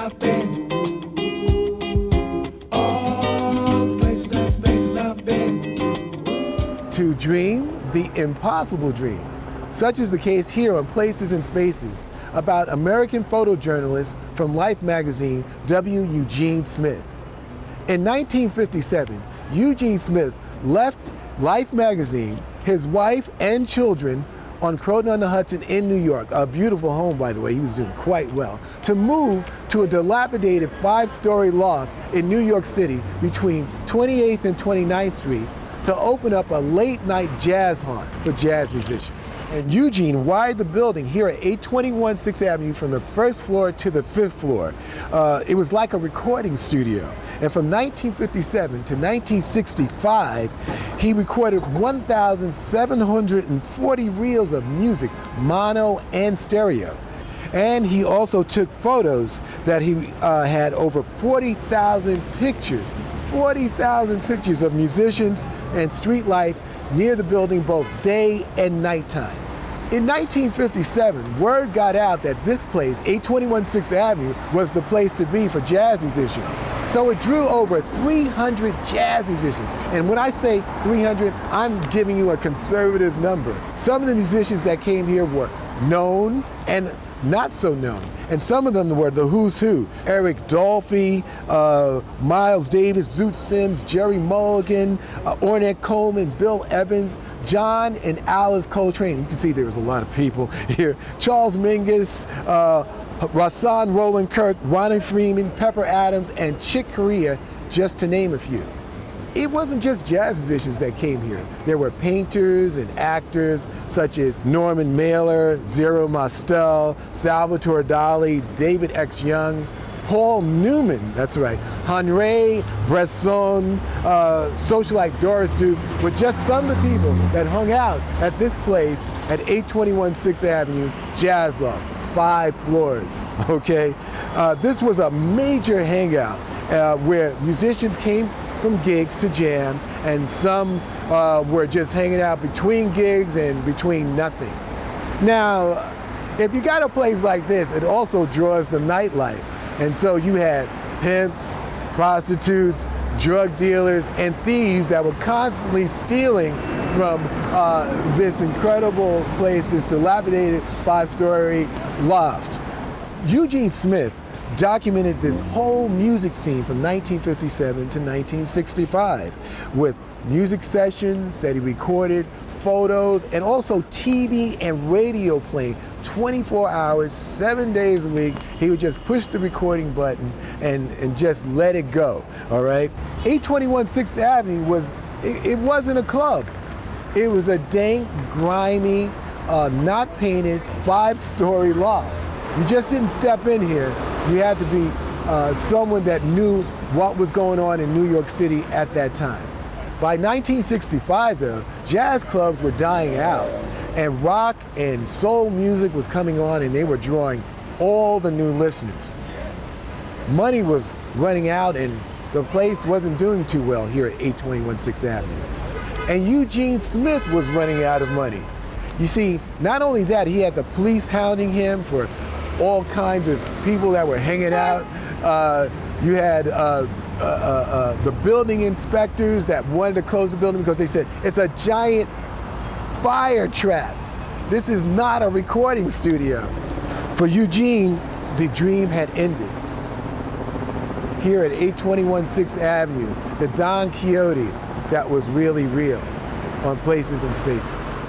I've been. All the places and spaces I've been. To dream the impossible dream, such is the case here on Places and Spaces about American photojournalist from Life magazine, W. Eugene Smith. In 1957, Eugene Smith left Life magazine, his wife and children on Croton-on-the-Hudson in New York, a beautiful home, by the way, he was doing quite well, to move to a dilapidated 5-story loft in New York City between 28th and 29th Street to open up a late-night jazz haunt for jazz musicians. And Eugene wired the building here at 821 6th Avenue from the 1st floor to the 5th floor. It was like a recording studio. And from 1957 to 1965, he recorded 1,740 reels of music, mono and stereo. And he also took photos that he had over 40,000 pictures. 40,000 pictures of musicians and street life near the building both day and nighttime. In 1957, word got out that this place, 821 6th Avenue, was the place to be for jazz musicians. So it drew over 300 jazz musicians. And when I say 300, I'm giving you a conservative number. Some of the musicians that came here were known and not so known. And some of them were the who's who. Eric Dolphy, Miles Davis, Zoot Sims, Jerry Mulligan, Ornette Coleman, Bill Evans, John and Alice Coltrane. You can see there was a lot of people here. Charles Mingus, Rahsaan Roland Kirk, Ronnie Freeman, Pepper Adams, and Chick Corea, just to name a few. It wasn't just jazz musicians that came here. There were painters and actors such as Norman Mailer, Zero Mostel, Salvatore Dali, David X. Young, Paul Newman, that's right, Henri Bresson, socialite Doris Duke, were just some of the people that hung out at this place at 821 6th Avenue, Jazz Loft, 5 floors, okay? This was a major hangout where musicians came from gigs to jam, and some were just hanging out between gigs and between nothing. Now, if you got a place like this, it also draws the nightlife. And so you had pimps, prostitutes, drug dealers, and thieves that were constantly stealing from this incredible place, this dilapidated 5-story loft. Eugene Smith documented this whole music scene from 1957 to 1965 with music sessions that he recorded, photos, and also TV and radio playing 24 hours, 7 days a week. He would just push the recording button and just let it go, all right? 821 6th Avenue it wasn't a club. It was a dank, grimy, not painted 5-story loft. You just didn't step in here. You had to be someone that knew what was going on in New York City at that time. By 1965, though, jazz clubs were dying out, and rock and soul music was coming on, and they were drawing all the new listeners. Money was running out, and the place wasn't doing too well here at 821 6th Avenue. And Eugene Smith was running out of money. You see, not only that, he had the police hounding him for all kinds of people that were hanging out. You had the building inspectors that wanted to close the building because they said, it's a giant fire trap. This is not a recording studio. For Eugene, the dream had ended. Here at 821 6th Avenue, the Don Quixote that was really real on Places and Spaces.